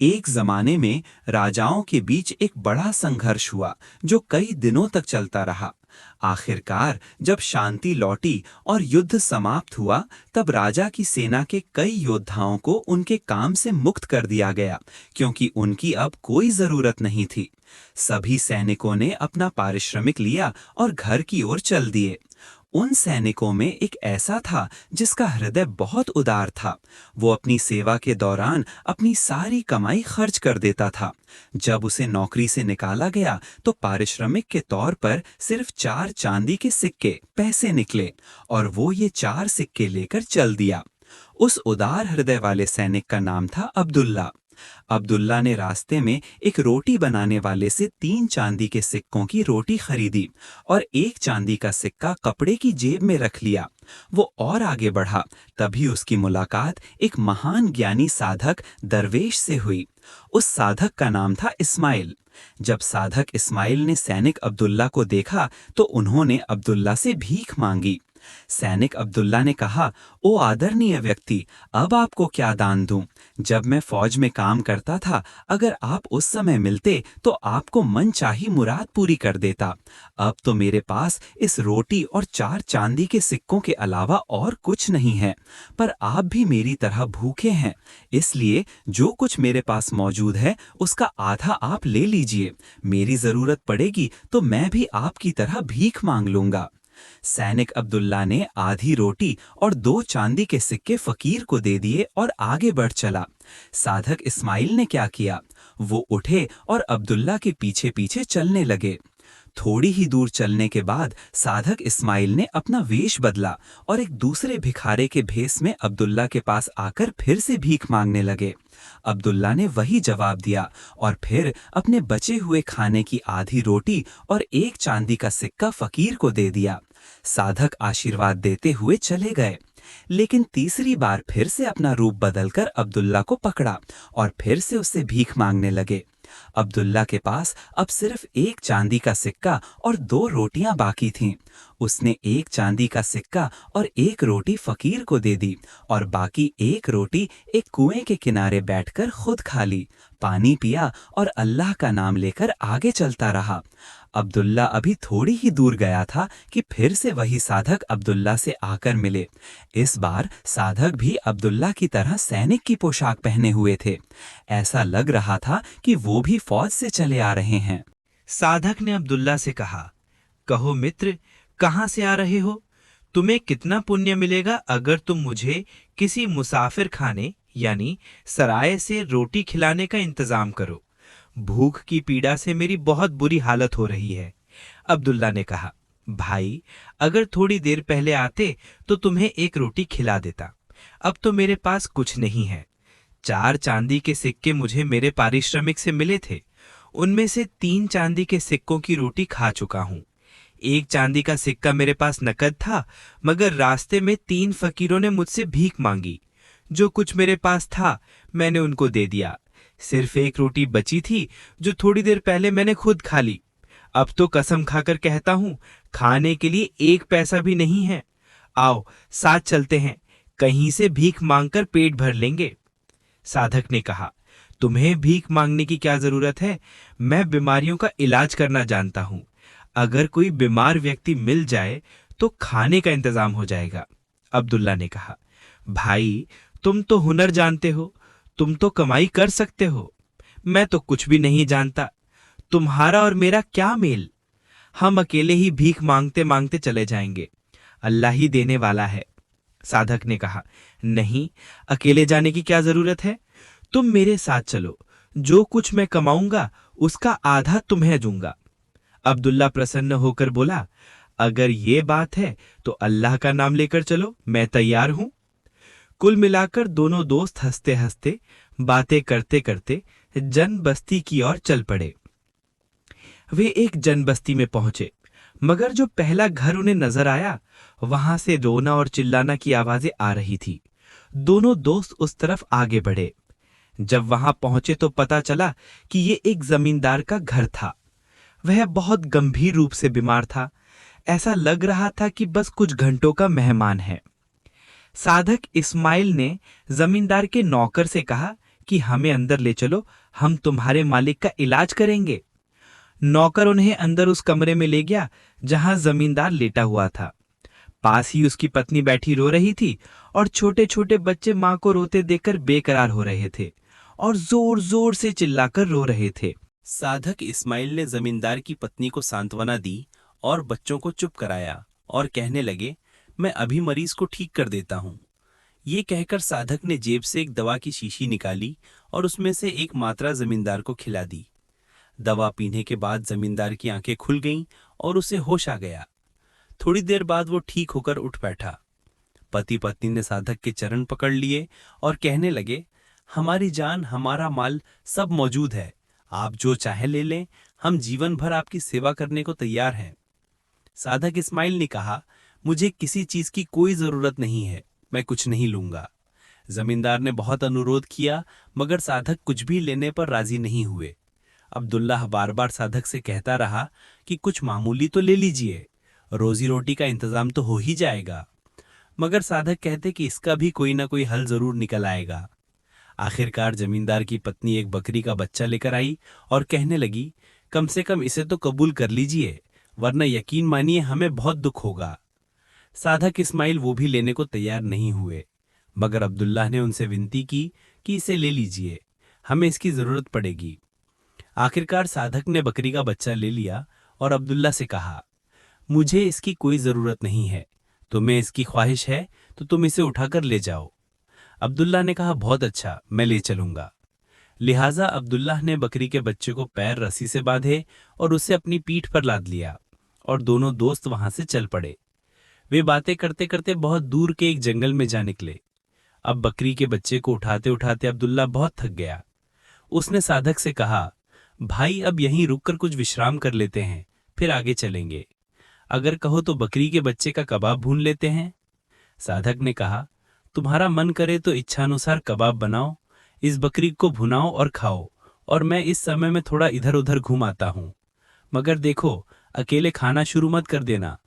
एक जमाने में राजाओं के बीच एक बड़ा संघर्ष हुआ जो कई दिनों तक चलता रहा। आखिरकार जब शांति लौटी और युद्ध समाप्त हुआ, तब राजा की सेना के कई योद्धाओं को उनके काम से मुक्त कर दिया गया, क्योंकि उनकी अब कोई जरूरत नहीं थी। सभी सैनिकों ने अपना पारिश्रमिक लिया और घर की ओर चल दिए। उन सैनिकों में एक ऐसा था जिसका हृदय बहुत उदार था। वो अपनी सेवा के दौरान अपनी सारी कमाई खर्च कर देता था। जब उसे नौकरी से निकाला गया तो पारिश्रमिक के तौर पर सिर्फ 4 चांदी के सिक्के पैसे निकले, और वो ये 4 सिक्के लेकर चल दिया। उस उदार हृदय वाले सैनिक का नाम था अब्दुल्ला। अब्दुल्ला ने रास्ते में एक रोटी बनाने वाले से 3 चांदी के सिक्कों की रोटी खरीदी और 1 चांदी का सिक्का कपड़े की जेब में रख लिया। वो और आगे बढ़ा, तभी उसकी मुलाकात एक महान ज्ञानी साधक दरवेश से हुई। उस साधक का नाम था इस्माइल। जब साधक इस्माइल ने सैनिक अब्दुल्ला को देखा तो उन्होंने अब्दुल्ला से भीख मांगी। सैनिक अब्दुल्ला ने कहा, ओ आदरणीय व्यक्ति, अब आपको क्या दान दूं? जब मैं फौज में काम करता था, अगर आप उस समय मिलते तो आपको मनचाही मुराद पूरी कर देता। अब तो मेरे पास इस रोटी और 4 चांदी के सिक्कों के अलावा और कुछ नहीं है, पर आप भी मेरी तरह भूखे हैं, इसलिए जो कुछ मेरे पास मौजूद है उसका आधा आप ले लीजिए। मेरी जरूरत पड़ेगी तो मैं भी आपकी तरह भीख मांग लूंगा। सैनिक अब्दुल्ला ने आधी रोटी और 2 चांदी के सिक्के फकीर को दे दिए और आगे बढ़ चला। साधक इस्माइल ने क्या किया, वो उठे और अब्दुल्ला के पीछे पीछे चलने लगे। थोड़ी ही दूर चलने के बाद साधक इस्माइल ने अपना वेश बदला और एक दूसरे भिखारे के भेस में अब्दुल्ला के पास आकर फिर से भीख मांगने लगे। अब्दुल्ला ने वही जवाब दिया और फिर अपने बचे हुए खाने की आधी रोटी और 1 चांदी का सिक्का फकीर को दे दिया। साधक आशीर्वाद देते हुए चले गए, लेकिन तीसरी बार फिर से अपना रूप बदलकर अब्दुल्ला को पकड़ा और फिर से उससे भीख मांगने लगे। अब्दुल्ला के पास अब सिर्फ 1 चांदी का सिक्का और 2 रोटियां बाकी थीं। उसने 1 चांदी का सिक्का और 1 रोटी फकीर को दे दी और बाकी 1 रोटी एक कुएं के किनारे बैठकर खुद खा ली, पानी पिया और अल्लाह का नाम लेकर आगे चलता रहा। अब्दुल्ला अभी थोड़ी ही दूर गया था कि फिर से वही साधक अब्दुल्ला से आकर मिले। इस बार साधक भी अब्दुल्ला की तरह सैनिक की पोशाक पहने हुए थे। ऐसा लग रहा था कि वो भी फौज से चले आ रहे हैं। साधक ने अब्दुल्ला से कहा, कहो मित्र, कहाँ से आ रहे हो? तुम्हें कितना पुण्य मिलेगा अगर तुम मुझे किसी मुसाफिर खाने यानी सराय से रोटी खिलाने का इंतजाम करो। भूख की पीड़ा से मेरी बहुत बुरी हालत हो रही है। अब्दुल्ला ने कहा, भाई, अगर थोड़ी देर पहले आते तो तुम्हें 1 रोटी खिला देता। अब तो मेरे पास कुछ नहीं है। 4 चांदी के सिक्के मुझे मेरे पारिश्रमिक से मिले थे, उनमें से 3 चांदी के सिक्कों की रोटी खा चुका हूं। 1 चांदी का सिक्का मेरे पास नकद था, मगर रास्ते में 3 फकीरों ने मुझसे भीख मांगी। जो कुछ मेरे पास था मैंने उनको दे दिया। सिर्फ 1 रोटी बची थी जो थोड़ी देर पहले मैंने खुद खा ली। अब तो कसम खाकर कहता हूं, खाने के लिए 1 पैसा भी नहीं है। आओ साथ चलते हैं, कहीं से भीख मांगकर पेट भर लेंगे। साधक ने कहा, तुम्हें भीख मांगने की क्या जरूरत है? मैं बीमारियों का इलाज करना जानता हूं। अगर कोई बीमार व्यक्ति मिल जाए तो खाने का इंतजाम हो जाएगा। अब्दुल्ला ने कहा, भाई, तुम तो हुनर जानते हो, तुम तो कमाई कर सकते हो। मैं तो कुछ भी नहीं जानता। तुम्हारा और मेरा क्या मेल? हम अकेले ही भीख मांगते मांगते चले जाएंगे। अल्लाह ही देने वाला है। साधक ने कहा, नहीं, अकेले जाने की क्या जरूरत है? तुम मेरे साथ चलो, जो कुछ मैं कमाऊंगा उसका आधा तुम्हें दूंगा। अब्दुल्ला प्रसन्न होकर बोला, अगर ये बात है तो अल्लाह का नाम लेकर चलो, मैं तैयार हूं। कुल मिलाकर दोनों दोस्त हंसते हंसते बातें करते करते जन बस्ती की ओर चल पड़े। वे एक जन बस्ती में पहुंचे, मगर जो पहला घर उन्हें नजर आया वहां से रोना और चिल्लाना की आवाजें आ रही थी। दोनों दोस्त उस तरफ आगे बढ़े। जब वहां पहुंचे तो पता चला कि ये एक जमींदार का घर था। वह बहुत गंभीर रूप से बीमार था। ऐसा लग रहा था कि बस कुछ घंटों का मेहमान है। साधक इस्माइल ने जमींदार के नौकर से कहा कि हमें अंदर ले चलो, हम तुम्हारे मालिक का इलाज करेंगे। नौकर उन्हें अंदर उस कमरे में ले गया जहां जमींदार लेटा हुआ था। पास ही उसकी पत्नी बैठी रो रही थी और छोटे छोटे बच्चे मां को रोते देखकर बेकरार हो रहे थे और जोर जोर से चिल्लाकर रो रहे थे। साधक इस्माइल ने जमींदार की पत्नी को सांत्वना दी और बच्चों को चुप कराया और कहने लगे, मैं अभी मरीज को ठीक कर देता हूँ। ये कहकर साधक ने जेब से एक दवा की शीशी निकाली और उसमें से एक मात्रा जमींदार को खिला दी। दवा पीने के बाद जमींदार की आंखें खुल गईं और उसे होश आ गया। थोड़ी देर बाद वो ठीक होकर उठ बैठा। पति पत्नी ने साधक के चरण पकड़ लिए और कहने लगे, हमारी जान, हमारा माल सब मौजूद है, आप जो चाहे ले लें, हम जीवन भर आपकी सेवा करने को तैयार हैं। साधक इस्माइल ने कहा, मुझे किसी चीज की कोई जरूरत नहीं है, मैं कुछ नहीं लूंगा। जमींदार ने बहुत अनुरोध किया मगर साधक कुछ भी लेने पर राजी नहीं हुए। अब्दुल्लाह बार बार साधक से कहता रहा कि कुछ मामूली तो ले लीजिए, रोजी रोटी का इंतजाम तो हो ही जाएगा। मगर साधक कहते कि इसका भी कोई ना कोई हल जरूर निकल आएगा। आखिरकार जमींदार की पत्नी एक बकरी का बच्चा लेकर आई और कहने लगी, कम से कम इसे तो कबूल कर लीजिए, वरना यकीन मानिए हमें बहुत दुख होगा। साधक इस्माइल वो भी लेने को तैयार नहीं हुए, मगर अब्दुल्लाह ने उनसे विनती की कि इसे ले लीजिए, हमें इसकी जरूरत पड़ेगी। आखिरकार साधक ने बकरी का बच्चा ले लिया और अब्दुल्ला से कहा, मुझे इसकी कोई जरूरत नहीं है, तुम्हें इसकी ख्वाहिश है तो तुम इसे उठाकर ले जाओ। अब्दुल्ला ने कहा, बहुत अच्छा, मैं ले चलूंगा। लिहाजा अब्दुल्लाह ने बकरी के बच्चे को पैर रस्सी से बांधे और उसे अपनी पीठ पर लाद लिया और दोनों दोस्त वहां से चल पड़े। वे बातें करते करते बहुत दूर के एक जंगल में जा निकले। अब बकरी के बच्चे को उठाते उठाते अब्दुल्ला बहुत थक गया। उसने साधक से कहा, भाई अब यहीं रुककर कुछ विश्राम कर लेते हैं, फिर आगे चलेंगे। अगर कहो तो बकरी के बच्चे का कबाब भून लेते हैं। साधक ने कहा, तुम्हारा मन करे तो इच्छानुसार कबाब बनाओ, इस बकरी को भुनाओ और खाओ, और मैं इस समय में थोड़ा इधर उधर घूम आता हूं। मगर देखो, अकेले खाना शुरू मत कर देना।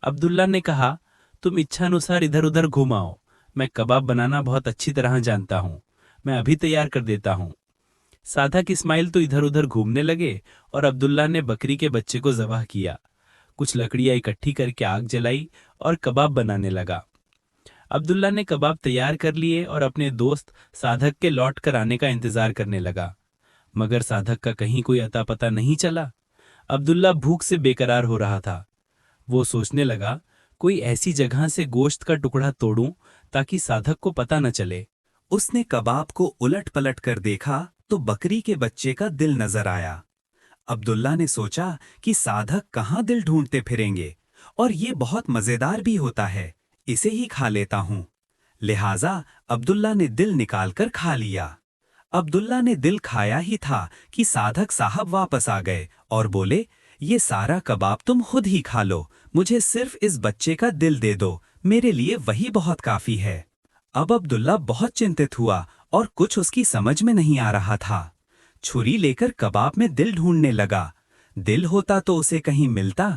अब्दुल्ला ने कहा, तुम इच्छानुसार इधर उधर घुमाओ, मैं कबाब बनाना बहुत अच्छी तरह जानता हूं, मैं अभी तैयार कर देता हूं। साधक इस्माइल तो इधर उधर घूमने लगे और अब्दुल्ला ने बकरी के बच्चे को ज़बाह किया। कुछ लकड़ियां इकट्ठी करके आग जलाई और कबाब बनाने लगा। अब्दुल्ला ने कबाब तैयार कर लिए और अपने दोस्त साधक के लौट कर आने का इंतजार करने लगा, मगर साधक का कहीं कोई अता पता नहीं चला। अब्दुल्ला भूख से बेकरार हो रहा था। वो सोचने लगा, कोई ऐसी जगह से गोश्त का टुकड़ा तोड़ूं ताकि साधक को पता न चले। उसने कबाब को उलट पलट कर देखा तो बकरी के बच्चे का दिल नजर आया। अब्दुल्ला ने सोचा कि साधक कहाँ दिल ढूंढते फिरेंगे, और ये बहुत मजेदार भी होता है, इसे ही खा लेता हूं। लिहाजा अब्दुल्ला ने दिल निकालकर खा लिया। अब्दुल्ला ने दिल खाया ही था कि साधक साहब वापस आ गए और बोले, ये सारा कबाब तुम खुद ही खा लो, मुझे सिर्फ इस बच्चे का दिल दे दो, मेरे लिए वही बहुत काफी है। अब अब्दुल्ला बहुत चिंतित हुआ और कुछ उसकी समझ में नहीं आ रहा था। छुरी लेकर कबाब में दिल ढूंढने लगा। दिल होता तो उसे कहीं मिलता।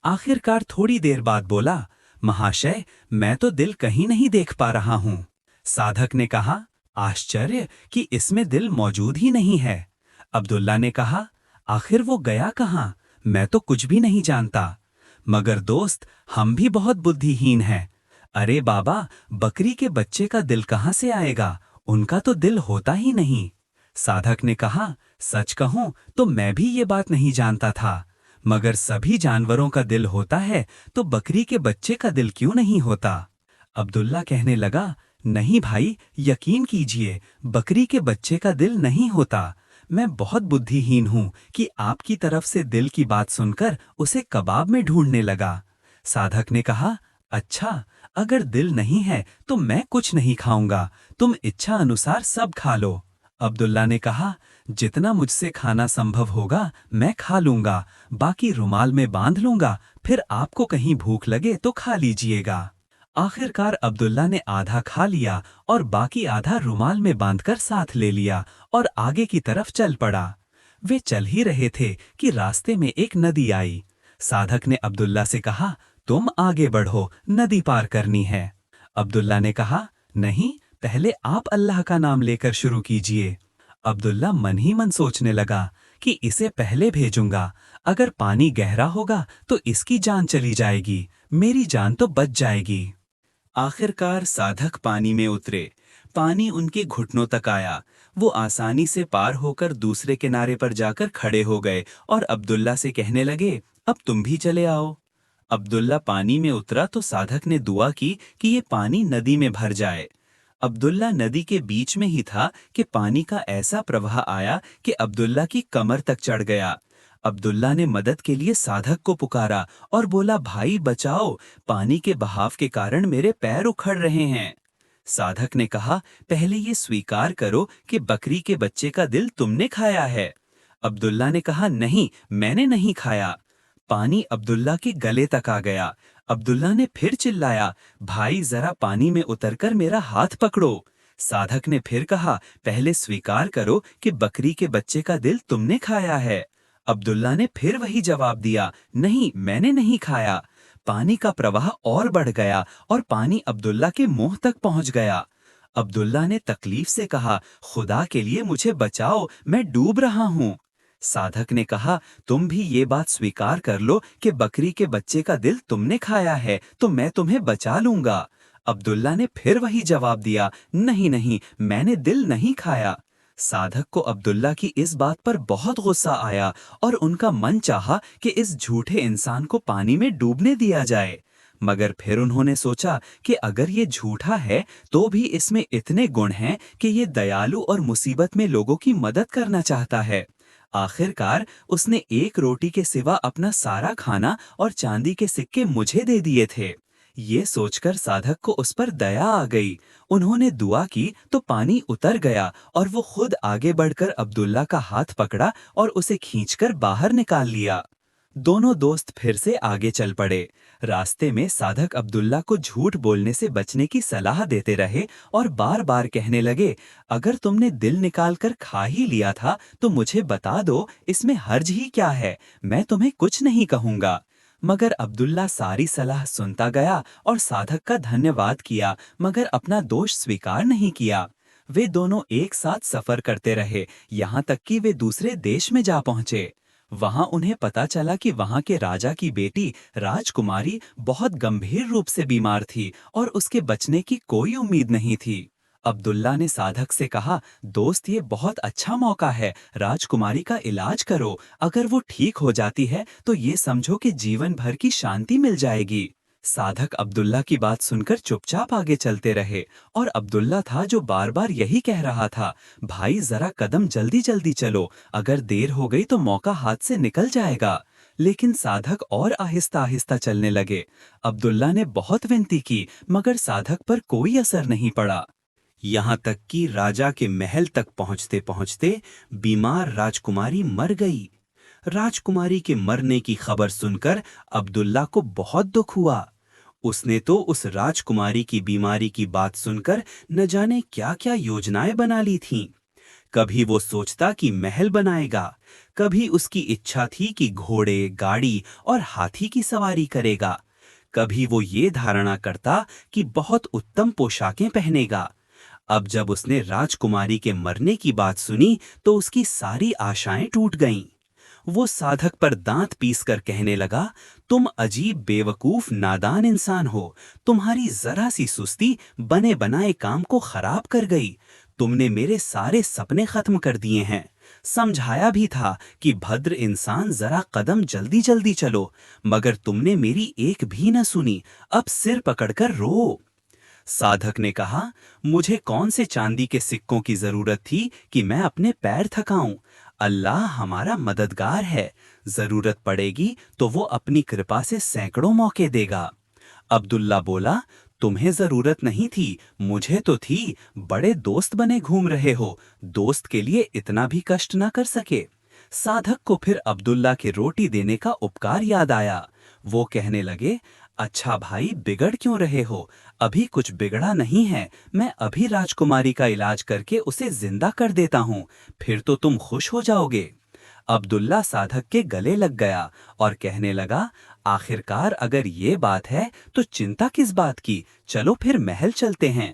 आखिरकार थोड़ी देर बाद बोला, महाशय, मैं तो दिल कहीं नहीं देख पा रहा हूं। साधक ने कहा, आश्चर्य कि इसमें दिल मौजूद ही नहीं है। अब्दुल्ला ने कहा, आखिर वो गया कहाँ, मैं तो कुछ भी नहीं जानता। मगर दोस्त, हम भी बहुत बुद्धिहीन हैं। अरे बाबा, बकरी के बच्चे का दिल कहाँ से आएगा, उनका तो दिल होता ही नहीं। साधक ने कहा, सच कहूं तो मैं भी ये बात नहीं जानता था, मगर सभी जानवरों का दिल होता है तो बकरी के बच्चे का दिल क्यों नहीं होता। अब्दुल्ला कहने लगा, नहीं भाई, यकीन कीजिए, बकरी के बच्चे का दिल नहीं होता। मैं बहुत बुद्धिहीन हूं कि आपकी तरफ से दिल की बात सुनकर उसे कबाब में ढूंढने लगा। साधक ने कहा, अच्छा, अगर दिल नहीं है तो मैं कुछ नहीं खाऊंगा, तुम इच्छा अनुसार सब खा लो। अब्दुल्ला ने कहा, जितना मुझसे खाना संभव होगा मैं खा लूंगा, बाकी रुमाल में बांध लूंगा, फिर आपको कहीं भूख लगे तो खा लीजिएगा। आखिरकार अब्दुल्ला ने आधा खा लिया और बाकी आधा रुमाल में बांधकर साथ ले लिया और आगे की तरफ चल पड़ा। वे चल ही रहे थे कि रास्ते में एक नदी आई। साधक ने अब्दुल्ला से कहा, तुम आगे बढ़ो, नदी पार करनी है। अब्दुल्ला ने कहा, नहीं, पहले आप अल्लाह का नाम लेकर शुरू कीजिए। अब्दुल्ला मन ही मन सोचने लगा कि इसे पहले भेजूंगा। अगर पानी गहरा होगा तो इसकी जान चली जाएगी, मेरी जान तो बच जाएगी। आखिरकार साधक पानी में उतरे। पानी उनके घुटनों तक आया। वो आसानी से पार होकर दूसरे किनारे पर जाकर खड़े हो गए और अब्दुल्ला से कहने लगे, अब तुम भी चले आओ। अब्दुल्ला पानी में उतरा तो साधक ने दुआ की कि ये पानी नदी में भर जाए। अब्दुल्ला नदी के बीच में ही था कि पानी का ऐसा प्रवाह आया कि अब्दुल्ला की कमर तक चढ़ गया। अब्दुल्ला ने मदद के लिए साधक को पुकारा और बोला, भाई बचाओ, पानी के बहाव के कारण मेरे पैर उखड़ रहे हैं। साधक ने कहा, पहले ये स्वीकार करो कि बकरी के बच्चे का दिल तुमने खाया है। अब्दुल्ला ने कहा, नहीं, मैंने नहीं खाया। पानी अब्दुल्ला के गले तक आ गया। अब्दुल्ला ने फिर चिल्लाया, भाई जरा पानी में उतरकर मेरा हाथ पकड़ो। साधक ने फिर कहा, पहले स्वीकार करो कि बकरी के बच्चे का दिल तुमने खाया है। अब्दुल्ला ने फिर वही जवाब दिया, नहीं, मैंने नहीं खाया। पानी का प्रवाह और बढ़ गया और पानी अब्दुल्ला के मुंह तक पहुंच गया। अब्दुल्ला ने तकलीफ से कहा, खुदा के लिए मुझे बचाओ, मैं डूब रहा हूं। साधक ने कहा, तुम भी ये बात स्वीकार कर लो कि बकरी के बच्चे का दिल तुमने खाया है तो मैं तुम्हें बचा लूंगा। अब्दुल्ला ने फिर वही जवाब दिया, नहीं नहीं, मैंने दिल नहीं खाया। साधक को अब्दुल्ला की इस बात पर बहुत गुस्सा आया और उनका मन चाहा कि इस झूठे इंसान को पानी में डूबने दिया जाए। मगर फिर उन्होंने सोचा कि अगर ये झूठा है तो भी इसमें इतने गुण हैं कि ये दयालु और मुसीबत में लोगों की मदद करना चाहता है। आखिरकार उसने एक रोटी के सिवा अपना सारा खाना और चांदी के सिक्के मुझे दे दिए थे। ये सोचकर साधक को उस पर दया आ गई। उन्होंने दुआ की तो पानी उतर गया और वो खुद आगे बढ़कर अब्दुल्ला का हाथ पकड़ा और उसे खींचकर बाहर निकाल लिया। दोनों दोस्त फिर से आगे चल पड़े। रास्ते में साधक अब्दुल्ला को झूठ बोलने से बचने की सलाह देते रहे और बार बार कहने लगे, अगर तुमने दिल निकाल कर खा ही लिया था तो मुझे बता दो, इसमें हर्ज ही क्या है, मैं तुम्हें कुछ नहीं कहूंगा। मगर अब्दुल्ला सारी सलाह सुनता गया और साधक का धन्यवाद किया, मगर अपना दोष स्वीकार नहीं किया। वे दोनों एक साथ सफर करते रहे, यहाँ तक कि वे दूसरे देश में जा पहुंचे। वहां उन्हें पता चला कि वहां के राजा की बेटी राजकुमारी बहुत गंभीर रूप से बीमार थी और उसके बचने की कोई उम्मीद नहीं थी। अब्दुल्ला ने साधक से कहा, दोस्त, ये बहुत अच्छा मौका है, राजकुमारी का इलाज करो। अगर वो ठीक हो जाती है तो ये समझो कि जीवन भर की शांति मिल जाएगी। साधक अब्दुल्ला की बात सुनकर चुपचाप आगे चलते रहे और अब्दुल्ला था जो बार बार यही कह रहा था, भाई जरा कदम जल्दी जल्दी चलो, अगर देर हो गई तो मौका हाथ से निकल जाएगा। लेकिन साधक और आहिस्ता आहिस्ता चलने लगे। अब्दुल्ला ने बहुत विनती की मगर साधक पर कोई असर नहीं पड़ा। यहाँ तक कि राजा के महल तक पहुँचते पहुँचते बीमार राजकुमारी मर गई। राजकुमारी के मरने की खबर सुनकर अब्दुल्ला को बहुत दुख हुआ। उसने तो उस राजकुमारी की बीमारी की बात सुनकर न जाने क्या क्या योजनाएं बना ली थीं। कभी वो सोचता कि महल बनाएगा, कभी उसकी इच्छा थी कि घोड़े, गाड़ी और हाथी की सवारी करेगा, कभी वो ये धारणा करता कि बहुत उत्तम पोशाकें पहनेगा। अब जब उसने राजकुमारी के मरने की बात सुनी तो उसकी सारी आशाएं टूट गईं। वो साधक पर दांत पीसकर कहने लगा, तुम अजीब बेवकूफ नादान इंसान हो, तुम्हारी जरा सी सुस्ती बने बनाए काम को खराब कर गई। तुमने मेरे सारे सपने खत्म कर दिए हैं। समझाया भी था कि भद्र इंसान जरा कदम जल्दी जल्दी चलो, मगर तुमने मेरी एक भी न सुनी। अब सिर पकड़कर रो। साधक ने कहा, मुझे कौन से चांदी के सिक्कों की जरूरत थी कि मैं अपने पैर थकाऊं। अल्लाह हमारा मददगार है, जरूरत पड़ेगी तो वो अपनी कृपा से सैकड़ों मौके देगा। अब्दुल्ला बोला, तुम्हें जरूरत नहीं थी, मुझे तो थी। बड़े दोस्त बने घूम रहे हो, दोस्त के लिए इतना भी कष्ट न कर सके। साधक को फिर अब्दुल्ला के रोटी देने का उपकार याद आया। वो कहने लगे, अच्छा भाई, बिगड़ क्यों रहे हो? अभी कुछ बिगड़ा नहीं है, मैं अभी राजकुमारी का इलाज करके उसे जिंदा कर देता हूँ, फिर तो तुम खुश हो जाओगे। अब्दुल्ला साधक के गले लग गया और कहने लगा, आखिरकार अगर ये बात है तो चिंता किस बात की, चलो फिर महल चलते हैं।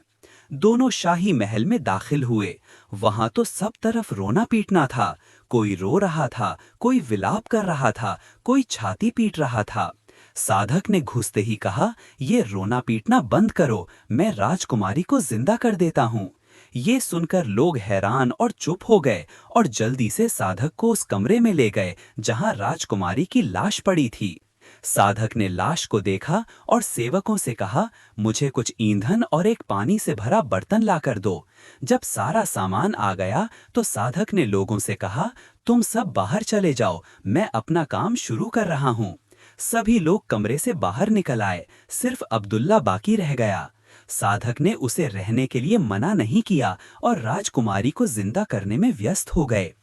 दोनों शाही महल में दाखिल हुए। वहां तो सब तरफ रोना पीटना था। कोई रो रहा था, कोई विलाप कर रहा था, कोई छाती पीट रहा था। साधक ने घुसते ही कहा, ये रोना पीटना बंद करो, मैं राजकुमारी को जिंदा कर देता हूँ। ये सुनकर लोग हैरान और चुप हो गए और जल्दी से साधक को उस कमरे में ले गए जहां राजकुमारी की लाश पड़ी थी। साधक ने लाश को देखा और सेवकों से कहा, मुझे कुछ ईंधन और एक पानी से भरा बर्तन लाकर दो। जब सारा सामान आ गया तो साधक ने लोगों से कहा, तुम सब बाहर चले जाओ, मैं अपना काम शुरू कर रहा हूँ। सभी लोग कमरे से बाहर निकल आए, सिर्फ अब्दुल्ला बाकी रह गया। साधक ने उसे रहने के लिए मना नहीं किया और राजकुमारी को जिंदा करने में व्यस्त हो गए।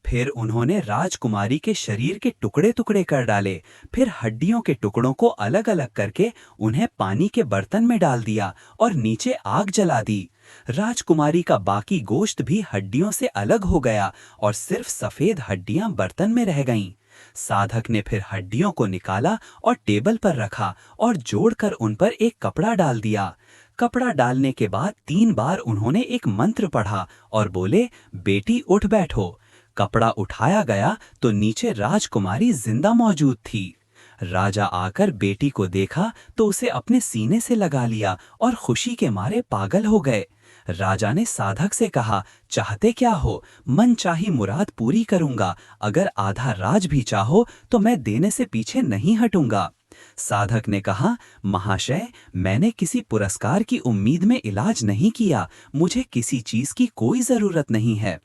फिर उन्होंने राजकुमारी के शरीर के टुकड़े टुकड़े कर डाले, फिर हड्डियों के टुकड़ों को अलग अलग करके उन्हें पानी के बर्तन में डाल दिया और नीचे आग जला दी। राजकुमारी का बाकी गोश्त भी हड्डियों से अलग हो गया और सिर्फ सफेद हड्डियां बर्तन में रह गईं। साधक ने फिर हड्डियों को निकाला और टेबल पर रखा और जोड़कर उन पर एक कपड़ा डाल दिया। कपड़ा डालने के बाद 3 बार उन्होंने एक मंत्र पढ़ा और बोले, बेटी उठ बैठो। कपड़ा उठाया गया तो नीचे राजकुमारी जिंदा मौजूद थी। राजा आकर बेटी को देखा तो उसे अपने सीने से लगा लिया और खुशी के मारे पागल हो गए। राजा ने साधक से कहा, चाहते क्या हो? मन चाही मुराद पूरी करूंगा। अगर आधा राज भी चाहो तो मैं देने से पीछे नहीं हटूंगा। साधक ने कहा, महाशय, मैंने किसी पुरस्कार की उम्मीद में इलाज नहीं किया, मुझे किसी चीज की कोई जरूरत नहीं है।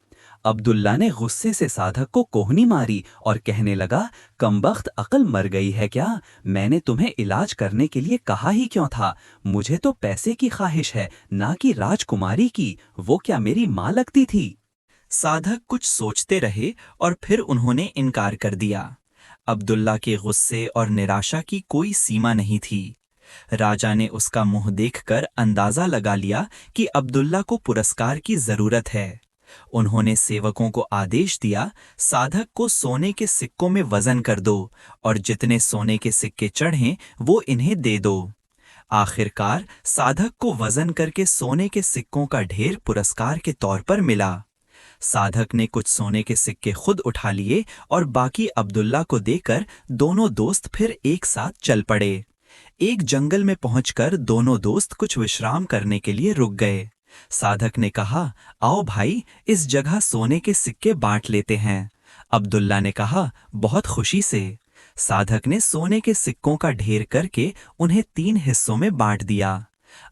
अब्दुल्ला ने गुस्से से साधक को कोहनी मारी और कहने लगा, कमबख्त, अकल मर गई है क्या? मैंने तुम्हें इलाज करने के लिए कहा ही क्यों था? मुझे तो पैसे की ख्वाहिश है, ना कि राजकुमारी की। वो क्या मेरी माँ लगती थी? साधक कुछ सोचते रहे और फिर उन्होंने इनकार कर दिया। अब्दुल्ला के गुस्से और निराशा की कोई सीमा नहीं थी। राजा ने उसका मुंह देखकर अंदाजा लगा लिया कि अब्दुल्ला को पुरस्कार की जरूरत है। उन्होंने सेवकों को आदेश दिया, साधक को सोने के सिक्कों में वजन कर दो और जितने सोने के सिक्के चढ़ें वो इन्हें दे दो। आखिरकार साधक को वजन करके सोने के सिक्कों का ढेर पुरस्कार के तौर पर मिला। साधक ने कुछ सोने के सिक्के खुद उठा लिए और बाकी अब्दुल्ला को देकर दोनों दोस्त फिर एक साथ चल पड़े। एक जंगल में पहुंचकर दोनों दोस्त कुछ विश्राम करने के लिए रुक गए। साधक ने कहा, आओ भाई, इस जगह सोने के सिक्के बांट लेते हैं। अब्दुल्ला ने कहा, बहुत खुशी से। साधक ने सोने के सिक्कों का ढेर करके उन्हें 3 हिस्सों में बांट दिया।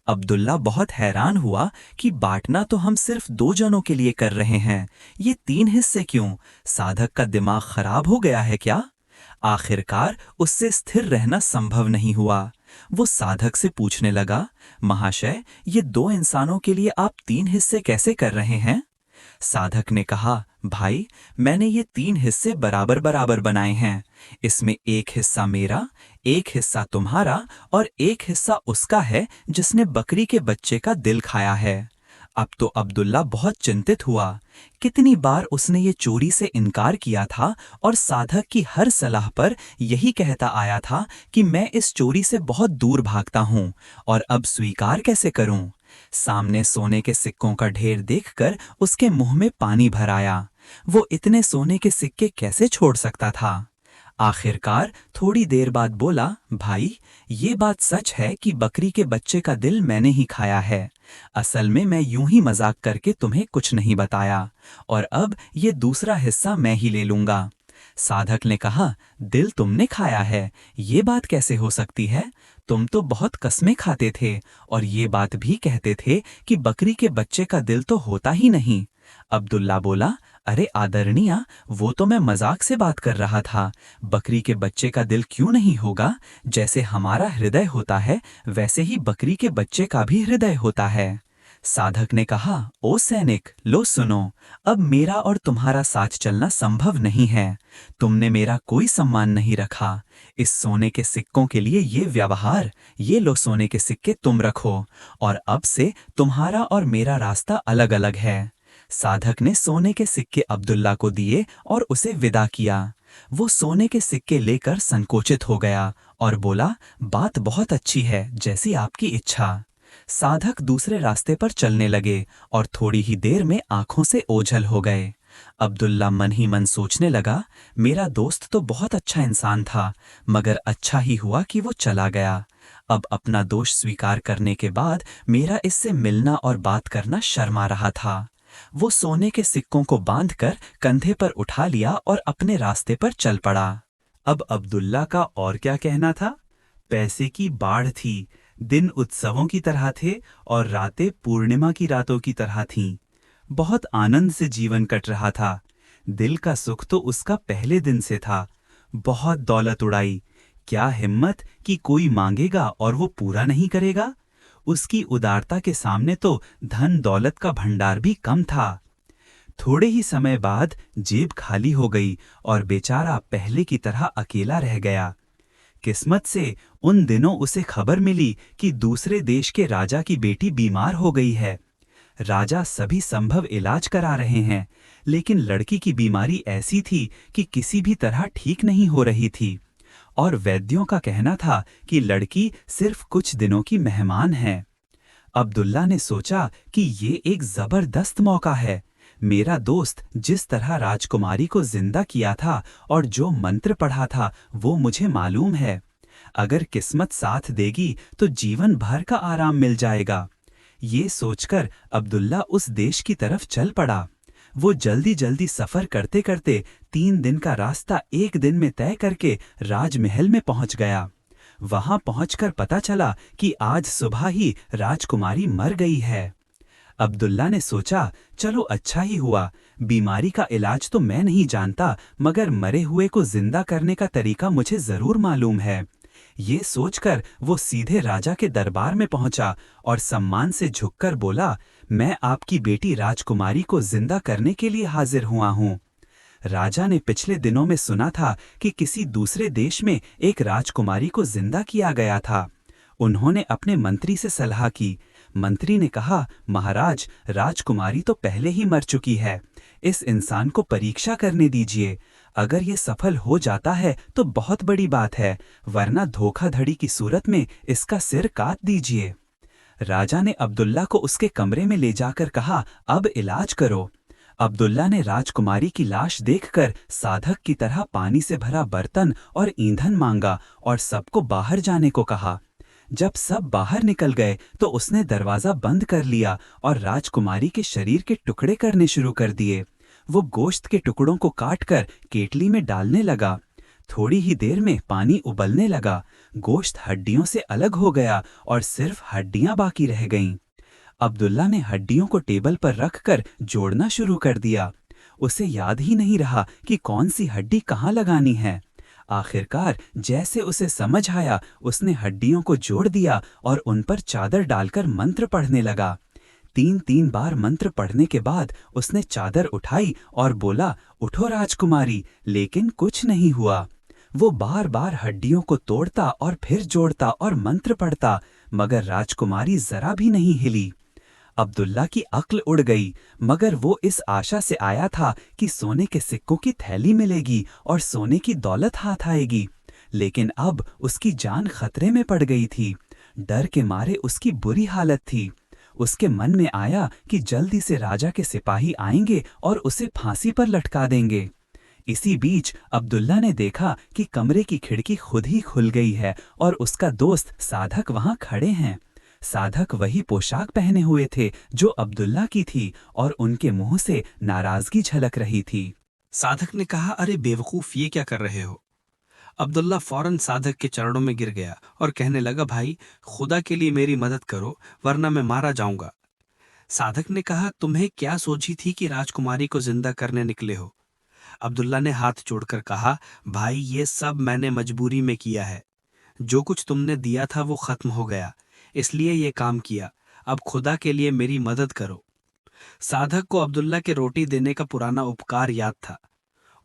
अब्दुल्ला बहुत हैरान हुआ कि बांटना तो हम सिर्फ 2 जनों के लिए कर रहे हैं, ये 3 हिस्से क्यों? साधक का दिमाग खराब हो गया है क्या? आखिरकार उससे स्थिर रहना संभव नहीं हुआ। वो साधक से पूछने लगा, महाशय, ये 2 इंसानों के लिए आप 3 हिस्से कैसे कर रहे हैं? साधक ने कहा, भाई, मैंने ये 3 हिस्से बराबर बराबर बनाए हैं। इसमें एक हिस्सा मेरा, एक हिस्सा तुम्हारा और एक हिस्सा उसका है जिसने बकरी के बच्चे का दिल खाया है। अब तो अब्दुल्ला बहुत चिंतित हुआ। कितनी बार उसने ये चोरी से इनकार किया था और साधक की हर सलाह पर यही कहता आया था कि मैं इस चोरी से बहुत दूर भागता हूँ और अब स्वीकार कैसे करूँ? सामने सोने के सिक्कों का ढेर देखकर उसके मुंह में पानी भर आया। वो इतने सोने के सिक्के कैसे छोड़ सकता था? आखिरकार थोड़ी देर बाद बोला, भाई, ये बात सच है कि बकरी के बच्चे का दिल मैंने ही खाया है। असल में मैं यूं ही मजाक करके तुम्हें कुछ नहीं बताया और अब ये दूसरा हिस्सा मैं ही ले लूंगा। साधक ने कहा, दिल तुमने खाया है, ये बात कैसे हो सकती है? तुम तो बहुत कस्में खाते थे और ये बात भी कहते थे कि बकरी के बच्चे का दिल तो होता ही नहीं। अब्दुल्ला बोला, अरे आदरणीय, वो तो मैं मजाक से बात कर रहा था। बकरी के बच्चे का दिल क्यों नहीं होगा? जैसे हमारा हृदय होता है वैसे ही बकरी के बच्चे का भी हृदय होता है। साधक ने कहा, ओ सैनिक, लो सुनो, अब मेरा और तुम्हारा साथ चलना संभव नहीं है। तुमने मेरा कोई सम्मान नहीं रखा। इस सोने के सिक्कों के लिए ये व्यवहार, ये लो सोने के सिक्के तुम रखो और अब से तुम्हारा और मेरा रास्ता अलग अलग है। साधक ने सोने के सिक्के अब्दुल्ला को दिए और उसे विदा किया। वो सोने के सिक्के लेकर संकोचित हो गया और बोला, बात बहुत अच्छी है, जैसी आपकी इच्छा। साधक दूसरे रास्ते पर चलने लगे और थोड़ी ही देर में आंखों से ओझल हो गए। अब्दुल्ला मन ही मन सोचने लगा, मेरा दोस्त तो बहुत अच्छा इंसान था, मगर अच्छा ही हुआ कि वो चला गया। अब अपना दोष स्वीकार करने के बाद मेरा इससे मिलना और बात करना शर्मा रहा था। वो सोने के सिक्कों को बांधकर कंधे पर उठा लिया और अपने रास्ते पर चल पड़ा। अब अब्दुल्ला का और क्या कहना था। पैसे की बाढ़ थी, दिन उत्सवों की तरह थे और रातें पूर्णिमा की रातों की तरह थीं। बहुत आनंद से जीवन कट रहा था। दिल का सुख तो उसका पहले दिन से था। बहुत दौलत उड़ाई, क्या हिम्मत कि कोई मांगेगा और वो पूरा नहीं करेगा। उसकी उदारता के सामने तो धन दौलत का भंडार भी कम था। थोड़े ही समय बाद जेब खाली हो गई और बेचारा पहले की तरह अकेला रह गया। किस्मत से उन दिनों उसे खबर मिली कि दूसरे देश के राजा की बेटी बीमार हो गई है। राजा सभी संभव इलाज करा रहे हैं, लेकिन लड़की की बीमारी ऐसी थी कि किसी भी तरह ठीक नहीं हो रही थी और वैद्यों का कहना था कि लड़की सिर्फ कुछ दिनों की मेहमान है। अब्दुल्ला ने सोचा कि ये एक जबरदस्त मौका है। मेरा दोस्त जिस तरह राजकुमारी को जिंदा किया था और जो मंत्र पढ़ा था वो मुझे मालूम है। अगर किस्मत साथ देगी तो जीवन भर का आराम मिल जाएगा। ये सोचकर अब्दुल्ला उस देश की तरफ चल पड़ा। वो जल्दी जल्दी सफर करते करते 3 दिन का रास्ता एक दिन में तय करके राजमहल में पहुंच गया। वहां पहुंचकर पता चला कि आज सुबह ही राजकुमारी मर गई है। अब्दुल्ला ने सोचा, चलो अच्छा ही हुआ, बीमारी का इलाज तो मैं नहीं जानता, मगर मरे हुए को जिंदा करने का तरीका मुझे जरूर मालूम है। ये सोचकर वो सीधे राजा के दरबार में पहुंचा और सम्मान से झुककर बोला, मैं आपकी बेटी राजकुमारी को जिंदा करने के लिए हाजिर हुआ हूँ। राजा ने पिछले दिनों में सुना था कि किसी दूसरे देश में एक राजकुमारी को जिंदा किया गया था। उन्होंने अपने मंत्री से सलाह की। मंत्री ने कहा, महाराज, राजकुमारी तो पहले ही मर चुकी है। इस इंसान को परीक्षा करने दीजिए। अगर ये सफल हो जाता है तो बहुत बड़ी बात है, वरना धोखाधड़ी की सूरत में इसका सिर काट दीजिए। राजा ने अब्दुल्ला को उसके कमरे में ले जाकर कहा, अब इलाज करो। अब्दुल्ला ने राजकुमारी की लाश देखकर साधक की तरह पानी से भरा बर्तन और ईंधन मांगा और सबको बाहर जाने को कहा। जब सब बाहर निकल गए तो उसने दरवाजा बंद कर लिया और राजकुमारी के शरीर के टुकड़े करने शुरू कर दिए। वो गोश्त के टुकड़ों को काटकर केतली में डालने लगा। थोड़ी ही देर में पानी उबलने लगा। गोश्त हड्डियों से अलग हो गया और सिर्फ हड्डियां बाकी रह गईं। अब्दुल्ला ने हड्डियों को टेबल पर रखकर जोड़ना शुरू कर दिया। उसे याद ही नहीं रहा कि कौन सी हड्डी कहाँ लगानी है। आखिरकार जैसे उसे समझ आया, उसने हड्डियों को जोड़ दिया और उन पर चादर डालकर मंत्र पढ़ने लगा। 3 बार मंत्र पढ़ने के बाद उसने चादर उठाई और बोला, उठो राजकुमारी, लेकिन कुछ नहीं हुआ। वो बार बार हड्डियों को तोड़ता और फिर जोड़ता और मंत्र पढ़ता, मगर राजकुमारी जरा भी नहीं हिली। अब्दुल्ला की अक्ल उड़ गई, मगर वो इस आशा से आया था कि सोने के सिक्कों की थैली मिलेगी और सोने की दौलत हाथ आएगी, लेकिन अब उसकी जान खतरे में पड़ गई थी। डर के मारे उसकी बुरी हालत थी। उसके मन में आया कि जल्दी से राजा के सिपाही आएंगे और उसे फांसी पर लटका देंगे। इसी बीच अब्दुल्ला ने देखा कि कमरे की खिड़की खुद ही खुल गई है और उसका दोस्त साधक वहां खड़े हैं। साधक वही पोशाक पहने हुए थे जो अब्दुल्ला की थी और उनके मुंह से नाराजगी झलक रही थी। साधक ने कहा, अरे बेवकूफ, ये क्या कर रहे हो। अब्दुल्ला फौरन साधक के चरणों में गिर गया और कहने लगा, भाई, खुदा के लिए मेरी मदद करो, वरना मैं मारा जाऊंगा। साधक ने कहा, तुम्हें क्या सोची थी कि राजकुमारी को जिंदा करने निकले हो। अब्दुल्ला ने हाथ जोड़कर कहा, भाई, ये सब मैंने मजबूरी में किया है। जो कुछ तुमने दिया था वो खत्म हो गया, इसलिए ये काम किया। अब खुदा के लिए मेरी मदद करो। साधक को अब्दुल्ला के रोटी देने का पुराना उपकार याद था।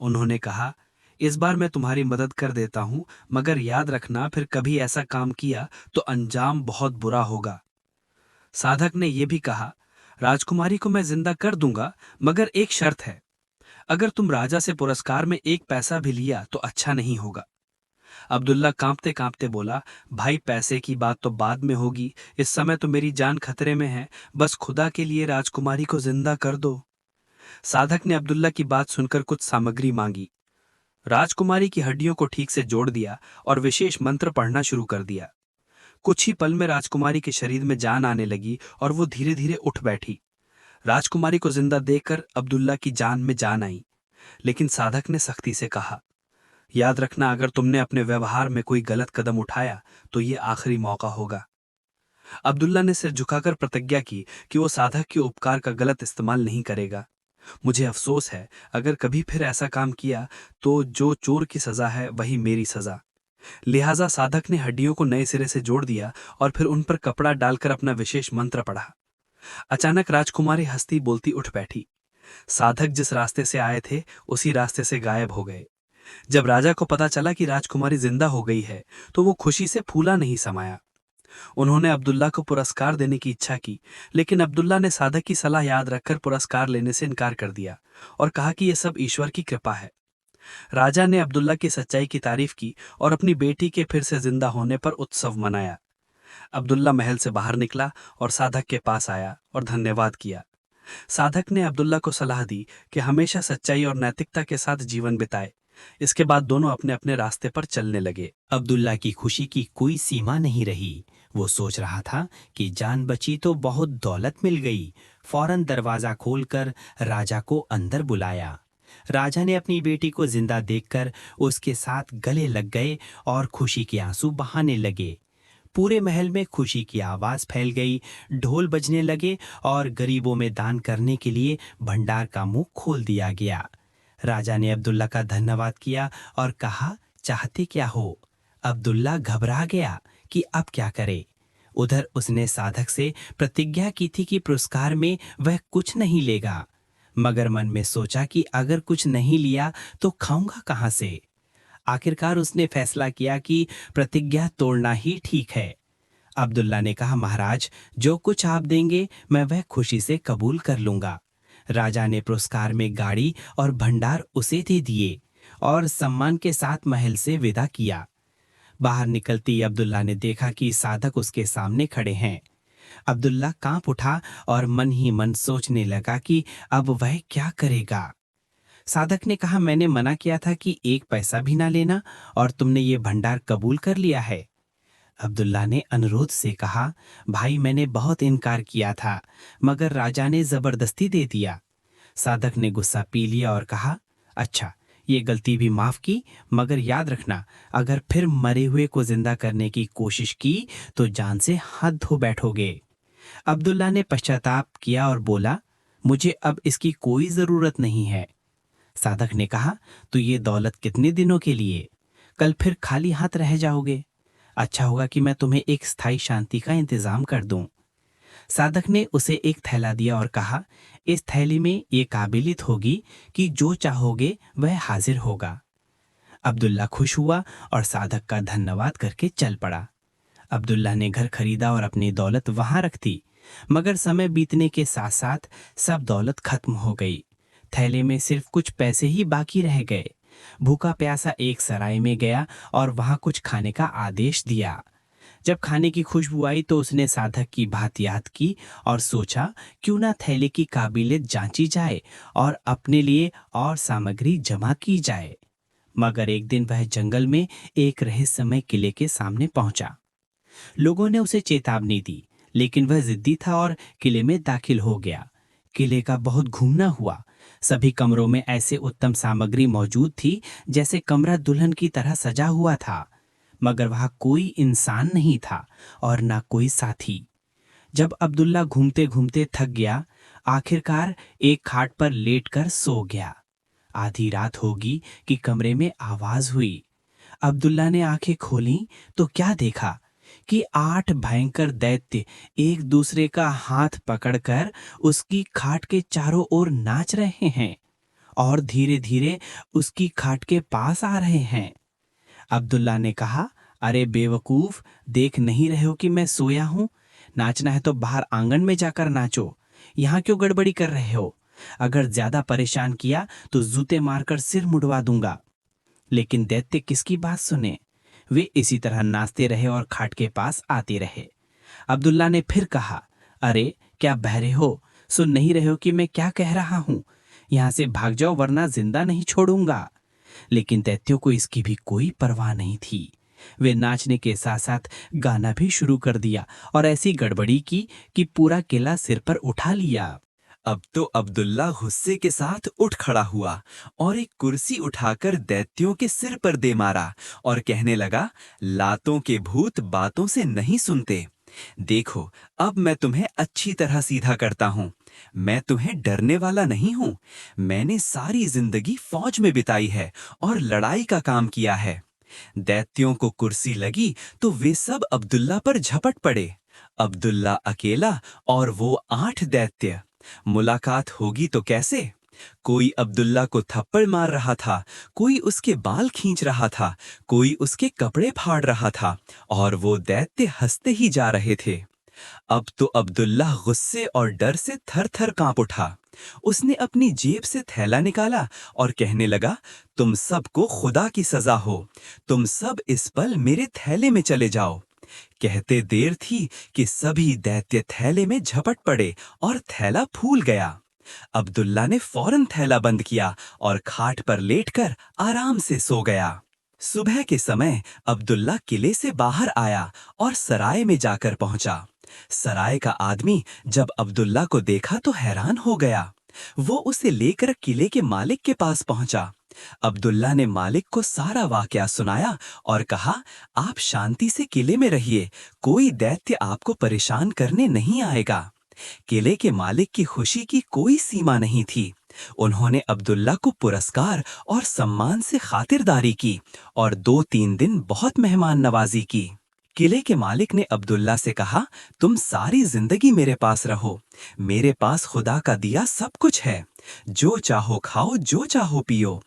उन्होंने कहा, इस बार मैं तुम्हारी मदद कर देता हूं, मगर याद रखना, फिर कभी ऐसा काम किया तो अंजाम बहुत बुरा होगा। साधक ने यह भी कहा, राजकुमारी को मैं जिंदा कर दूंगा, मगर एक शर्त है। अगर तुम राजा से पुरस्कार में 1 पैसा भी लिया तो अच्छा नहीं होगा। अब्दुल्ला कांपते कांपते बोला, भाई पैसे की बात तो बाद में होगी, इस समय तो मेरी जान खतरे में है, बस खुदा के लिए राजकुमारी को जिंदा कर दो। साधक ने अब्दुल्ला की बात सुनकर कुछ सामग्री मांगी। राजकुमारी की हड्डियों को ठीक से जोड़ दिया और विशेष मंत्र पढ़ना शुरू कर दिया। कुछ ही पल में राजकुमारी के शरीर में जान आने लगी और वो धीरे धीरे उठ बैठी। राजकुमारी को जिंदा देखकर अब्दुल्ला की जान में जान आई, लेकिन साधक ने सख्ती से कहा, याद रखना, अगर तुमने अपने व्यवहार में कोई गलत कदम उठाया तो ये आखिरी मौका होगा। अब्दुल्ला ने सिर झुकाकर प्रतिज्ञा की कि वो साधक के उपकार का गलत इस्तेमाल नहीं करेगा। मुझे अफसोस है, अगर कभी फिर ऐसा काम किया तो जो चोर की सजा है वही मेरी सजा। लिहाजा साधक ने हड्डियों को नए सिरे से जोड़ दिया और फिर उन पर कपड़ा डालकर अपना विशेष मंत्र पढ़ा। अचानक राजकुमारी हंसती बोलती उठ बैठी। साधक जिस रास्ते से आए थे उसी रास्ते से गायब हो गए। जब राजा को पता चला कि राजकुमारी जिंदा हो गई है तो वो खुशी से फूला नहीं समाया। उन्होंने अब्दुल्ला को पुरस्कार देने की इच्छा की, लेकिन अब्दुल्ला ने साधक की सलाह याद रखकर पुरस्कार लेने से इनकार कर दिया और कहा कि यह सब ईश्वर की कृपा है। राजा ने अब्दुल्ला की सच्चाई की तारीफ की और अपनी बेटी के फिर से जिंदा होने पर उत्सव मनाया। अब्दुल्ला महल से बाहर निकला और साधक के पास आया और धन्यवाद किया। साधक ने अब्दुल्ला को सलाह दी कि हमेशा सच्चाई और नैतिकता के साथ जीवन बिताए। इसके बाद दोनों अपने अपने रास्ते पर चलने लगे। अब्दुल्ला की खुशी की कोई सीमा नहीं रही। वो सोच रहा था कि जान बची तो बहुत दौलत मिल गई। फौरन दरवाजा खोलकर राजा को अंदर बुलाया। राजा ने अपनी बेटी को जिंदा देखकर उसके साथ गले लग गए और खुशी के आंसू बहाने लगे। पूरे महल में खुशी की आवाज फैल गई, ढोल बजने लगे और गरीबों में दान करने के लिए भंडार का मुंह खोल दिया गया। राजा ने अब्दुल्ला का धन्यवाद किया और कहा, चाहते क्या हो? अब्दुल्ला घबरा गया कि अब क्या करे। उधर उसने साधक से प्रतिज्ञा की थी कि पुरस्कार में वह कुछ नहीं लेगा, मगर मन में सोचा कि अगर कुछ नहीं लिया तो खाऊंगा कहां से। आखिरकार उसने फैसला किया कि प्रतिज्ञा तोड़ना ही ठीक है। अब्दुल्ला ने कहा, महाराज, जो कुछ आप देंगे मैं वह खुशी से कबूल कर लूंगा। राजा ने पुरस्कार में गाड़ी और भंडार उसे दे दिए और सम्मान के साथ महल से विदा किया। बाहर निकलती अब्दुल्ला ने देखा कि साधक उसके सामने खड़े हैं। अब्दुल्ला कांप उठा और मन ही मन सोचने लगा कि अब वह क्या करेगा। साधक ने कहा, मैंने मना किया था कि एक पैसा भी ना लेना और तुमने ये भंडार कबूल कर लिया है। अब्दुल्ला ने अनुरोध से कहा, भाई, मैंने बहुत इनकार किया था, मगर राजा ने जबरदस्ती दे दिया। साधक ने गुस्सा पी लिया और कहा, अच्छा, ये गलती भी माफ की, मगर याद रखना, अगर फिर मरे हुए को जिंदा करने की कोशिश की तो जान से हाथ धो बैठोगे। अब्दुल्ला ने पश्चाताप किया और बोला, मुझे अब इसकी कोई जरूरत नहीं है। साधक ने कहा, तो ये दौलत कितने दिनों के लिए? कल फिर खाली हाथ रह जाओगे। अच्छा होगा कि मैं तुम्हें एक स्थायी शांति का इंतजाम कर दूं। साधक ने उसे एक थैला दिया और कहा, इस थैली में ये काबिलियत होगी कि जो चाहोगे वह हाजिर होगा। अब्दुल्ला खुश हुआ और साधक का धन्यवाद करके चल पड़ा। अब्दुल्ला ने घर खरीदा और अपनी दौलत वहां रख दी, मगर समय बीतने के साथ साथ सब दौलत खत्म हो गई। थैले में सिर्फ कुछ पैसे ही बाकी रह गए। भूखा प्यासा एक सराय में गया और वहां कुछ खाने का आदेश दिया। जब खाने की खुशबू आई तो उसने साधक की बात याद की और सोचा, क्यों ना थैले की काबिलियत जांची जाए और अपने लिए और सामग्री जमा की जाए। मगर एक दिन वह जंगल में एक रहस्यमय किले के सामने पहुंचा। लोगों ने उसे चेतावनी दी, लेकिन वह जिद्दी था और किले में दाखिल हो गया। किले का बहुत घूमना हुआ। सभी कमरों में ऐसे उत्तम सामग्री मौजूद थी जैसे कमरा दुल्हन की तरह सजा हुआ था, मगर वहां कोई इंसान नहीं था और ना कोई साथी। जब अब्दुल्ला घूमते घूमते थक गया, आखिरकार एक खाट पर लेटकर सो गया। आधी रात होगी कि कमरे में आवाज हुई। अब्दुल्ला ने आंखें खोली तो क्या देखा कि 8 भयंकर दैत्य एक दूसरे का हाथ पकड़कर उसकी खाट के चारों ओर नाच रहे हैं और धीरे धीरे उसकी खाट के पास आ रहे हैं। अब्दुल्ला ने कहा, अरे बेवकूफ, देख नहीं रहे हो कि मैं सोया हूं? नाचना है तो बाहर आंगन में जाकर नाचो, यहां क्यों गड़बड़ी कर रहे हो? अगर ज्यादा परेशान किया तो जूते मारकर सिर मुड़वा दूंगा। लेकिन दैत्य किसकी बात सुने? वे इसी तरह नाचते रहे और खाट के पास आते रहे। अब्दुल्ला ने फिर कहा, अरे क्या बहरे हो, सुन नहीं रहे हो कि मैं क्या कह रहा हूँ? यहाँ से भाग जाओ वरना जिंदा नहीं छोड़ूंगा। लेकिन दैत्यों को इसकी भी कोई परवाह नहीं थी। वे नाचने के साथ साथ गाना भी शुरू कर दिया और ऐसी गड़बड़ी की कि पूरा किला सिर पर उठा लिया। अब तो अब्दुल्ला गुस्से के साथ उठ खड़ा हुआ और एक कुर्सी उठाकर दैत्यों के सिर पर दे मारा और कहने लगा, लातों के भूत बातों से नहीं सुनते। देखो, अब मैं तुम्हें अच्छी तरह सीधा करता हूँ। मैं तुम्हें डरने वाला नहीं हूँ। मैंने सारी जिंदगी फौज में बिताई है और लड़ाई का काम किया है। दैत्यों को कुर्सी लगी तो वे सब अब्दुल्ला पर झपट पड़े। अब्दुल्ला अकेला और वो 8 दैत्य। मुलाकात होगी तो कैसे? कोई अब्दुल्ला को थप्पड़ मार रहा था, कोई उसके बाल खींच रहा था, कोई उसके कपड़े फाड़ रहा था और वो दैत्य हंसते ही जा रहे थे। अब तो अब्दुल्ला गुस्से और डर से थर-थर कांप उठा। उसने अपनी जेब से थैला निकाला और कहने लगा, तुम सबको खुदा की सजा हो। तुम सब इस पल मेरे थैले में चले जाओ। कहते देर थी कि सभी दैत्य थैले में झपट पड़े और थैला फूल गया। अब्दुल्ला ने फौरन थैला बंद किया और खाट पर लेटकर आराम से सो गया। सुबह के समय अब्दुल्ला किले से बाहर आया और सराय में जाकर पहुंचा। सराय का आदमी जब अब्दुल्ला को देखा तो हैरान हो गया। वो उसे लेकर किले के मालिक के पास पहुंचा। अब्दुल्ला ने मालिक को सारा वाकया सुनाया और कहा, आप शांति से किले में रहिए, कोई दैत्य आपको परेशान करने नहीं आएगा। किले के मालिक की खुशी की कोई सीमा नहीं थी। उन्होंने अब्दुल्ला को पुरस्कार और सम्मान से खातिरदारी की और 2-3 दिन बहुत मेहमान नवाजी की। किले के मालिक ने अब्दुल्ला से कहा, तुम सारी जिंदगी मेरे पास रहो। मेरे पास खुदा का दिया सब कुछ है। जो चाहो खाओ, जो चाहो पियो।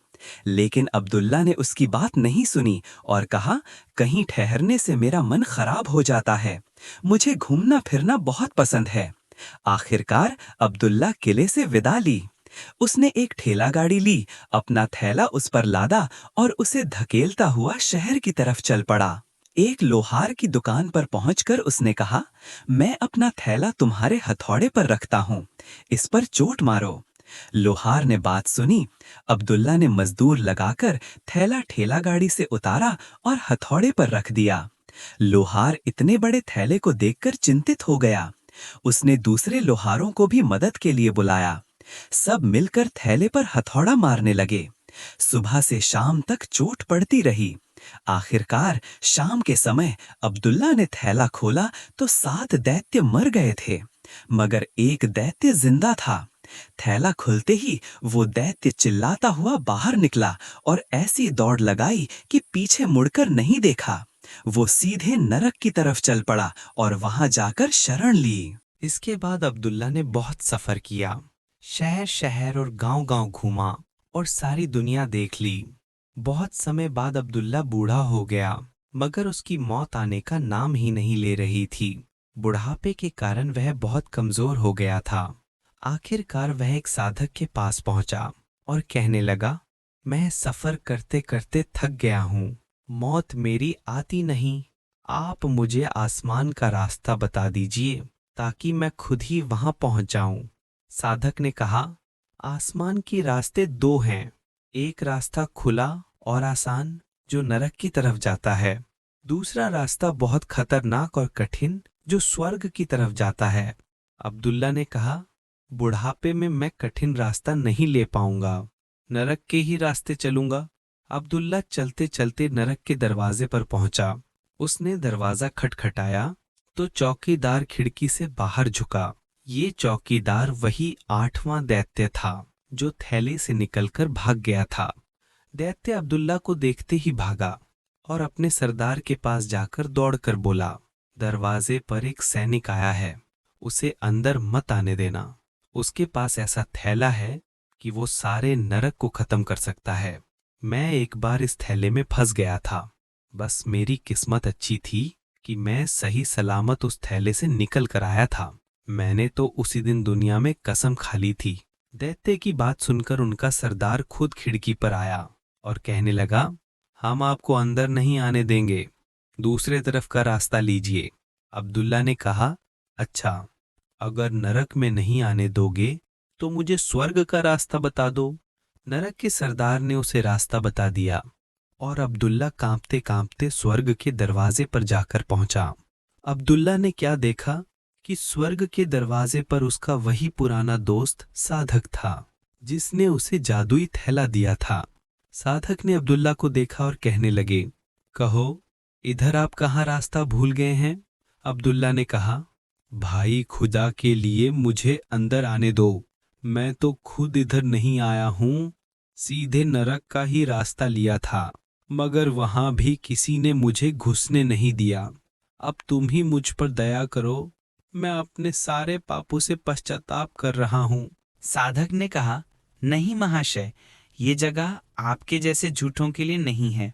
लेकिन अब्दुल्ला ने उसकी बात नहीं सुनी और कहा, कहीं ठहरने से मेरा मन खराब हो जाता है। मुझे घूमना फिरना बहुत पसंद है। आखिरकार अब्दुल्ला किले से विदा ली। उसने एक ठेला गाड़ी ली, अपना थैला उस पर लादा और उसे धकेलता हुआ शहर की तरफ चल पड़ा। एक लोहार की दुकान पर पहुंचकर उसने कहा, मैं अपना थैला तुम्हारे हथौड़े पर रखता हूँ, इस पर चोट मारो। लोहार ने बात सुनी। अब्दुल्ला ने मजदूर लगाकर थैला ठेला गाड़ी से उतारा और हथौड़े पर रख दिया। लोहार इतने बड़े थैले को देखकर चिंतित हो गया। उसने दूसरे लोहारों को भी मदद के लिए बुलाया। सब मिलकर थैले पर हथौड़ा मारने लगे। सुबह से शाम तक चोट पड़ती रही। आखिरकार शाम के समय अब्दुल्ला ने थैला खोला तो 7 दैत्य मर गए थे, मगर एक दैत्य जिंदा था। थैला खुलते ही वो दैत्य चिल्लाता हुआ बाहर निकला और ऐसी दौड़ लगाई कि पीछे मुड़कर नहीं देखा। वो सीधे नरक की तरफ चल पड़ा और वहां जाकर शरण ली। इसके बाद अब्दुल्ला ने बहुत सफर किया, शहर शहर और गांव-गांव घूमा और सारी दुनिया देख ली। बहुत समय बाद अब्दुल्ला बूढ़ा हो गया, मगर उसकी मौत आने का नाम ही नहीं ले रही थी। बुढ़ापे के कारण वह बहुत कमजोर हो गया था। आखिरकार वह एक साधक के पास पहुंचा और कहने लगा, मैं सफर करते करते थक गया हूँ, मौत मेरी आती नहीं। आप मुझे आसमान का रास्ता बता दीजिए ताकि मैं खुद ही वहां पहुंच जाऊं। साधक ने कहा, आसमान के रास्ते 2 हैं, एक रास्ता खुला और आसान जो नरक की तरफ जाता है, दूसरा रास्ता बहुत खतरनाक और कठिन जो स्वर्ग की तरफ जाता है। अब्दुल्ला ने कहा, बुढ़ापे में मैं कठिन रास्ता नहीं ले पाऊंगा, नरक के ही रास्ते चलूंगा। अब्दुल्ला चलते चलते नरक के दरवाजे पर पहुंचा। उसने दरवाजा खटखटाया तो चौकीदार खिड़की से बाहर झुका। ये चौकीदार वही 8वां दैत्य था जो थैले से निकलकर भाग गया था। दैत्य अब्दुल्ला को देखते ही भागा और अपने सरदार के पास जाकर दौड़कर बोला, दरवाजे पर एक सैनिक आया है, उसे अंदर मत आने देना। उसके पास ऐसा थैला है कि वो सारे नरक को खत्म कर सकता है। मैं एक बार इस थैले में फंस गया था, बस मेरी किस्मत अच्छी थी कि मैं सही सलामत उस थैले से निकल कर आया था। मैंने तो उसी दिन दुनिया में कसम खा ली थी। दैत्य की बात सुनकर उनका सरदार खुद खिड़की पर आया और कहने लगा, हम आपको अंदर नहीं आने देंगे। दूसरे तरफ का रास्ता लीजिए। अब्दुल्ला ने कहा, अच्छा, अगर नरक में नहीं आने दोगे तो मुझे स्वर्ग का रास्ता बता दो। नरक के सरदार ने उसे रास्ता बता दिया और अब्दुल्ला कांपते कांपते स्वर्ग के दरवाजे पर जाकर पहुंचा। अब्दुल्ला ने क्या देखा कि स्वर्ग के दरवाजे पर उसका वही पुराना दोस्त साधक था, जिसने उसे जादुई थैला दिया था। साधक ने अब्दुल्ला को देखा और कहने लगे, कहो, इधर आप कहाँ रास्ता भूल गए हैं? अब्दुल्ला ने कहा, भाई, खुदा के लिए मुझे अंदर आने दो। मैं तो खुद इधर नहीं आया हूँ, सीधे नरक का ही रास्ता लिया था, मगर वहां भी किसी ने मुझे घुसने नहीं दिया। अब तुम ही मुझ पर दया करो, मैं अपने सारे पापों से पश्चाताप कर रहा हूँ। साधक ने कहा, नहीं महाशय, ये जगह आपके जैसे झूठों के लिए नहीं है।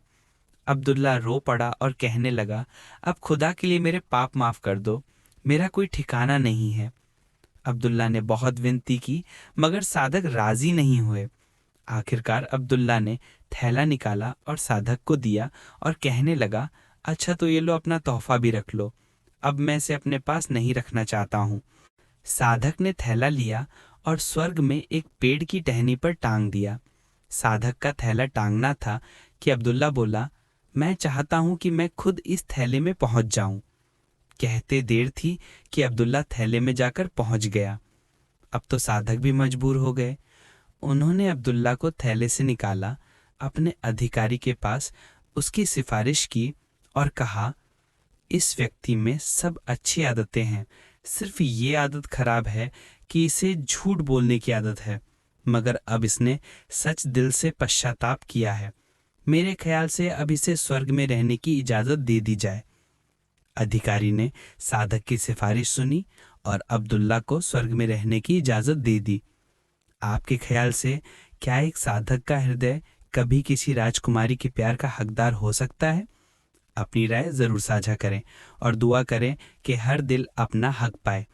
अब्दुल्ला रो पड़ा और कहने लगा, अब खुदा के लिए मेरे पाप माफ कर दो, मेरा कोई ठिकाना नहीं है। अब्दुल्ला ने बहुत विनती की, मगर साधक राजी नहीं हुए। आखिरकार अब्दुल्ला ने थैला निकाला और साधक को दिया और कहने लगा, अच्छा तो ये लो, अपना तोहफा भी रख लो, अब मैं इसे अपने पास नहीं रखना चाहता हूँ। साधक ने थैला लिया और स्वर्ग में एक पेड़ की टहनी पर टांग दिया। साधक का थैला टांगना था कि अब्दुल्ला बोला, मैं चाहता हूँ कि मैं खुद इस थैले में पहुँच जाऊँ। कहते देर थी कि अब्दुल्ला थैले में जाकर पहुँच गया। अब तो साधक भी मजबूर हो गए। उन्होंने अब्दुल्ला को थैले से निकाला, अपने अधिकारी के पास उसकी सिफारिश की और कहा, इस व्यक्ति में सब अच्छी आदतें हैं, सिर्फ ये आदत खराब है कि इसे झूठ बोलने की आदत है, मगर अब इसने सच दिल से पश्चाताप किया है। मेरे ख्याल से अब इसे स्वर्ग में रहने की इजाज़त दे दी जाए। अधिकारी ने साधक की सिफारिश सुनी और अब्दुल्ला को स्वर्ग में रहने की इजाज़त दे दी। आपके ख्याल से क्या एक साधक का हृदय कभी किसी राजकुमारी के प्यार का हकदार हो सकता है? अपनी राय ज़रूर साझा करें और दुआ करें कि हर दिल अपना हक पाए।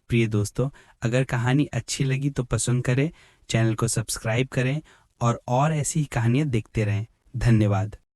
प्रिय दोस्तों, अगर कहानी अच्छी लगी तो पसंद करें, चैनल को सब्सक्राइब करें और ऐसी ही कहानियाँ देखते रहें। धन्यवाद।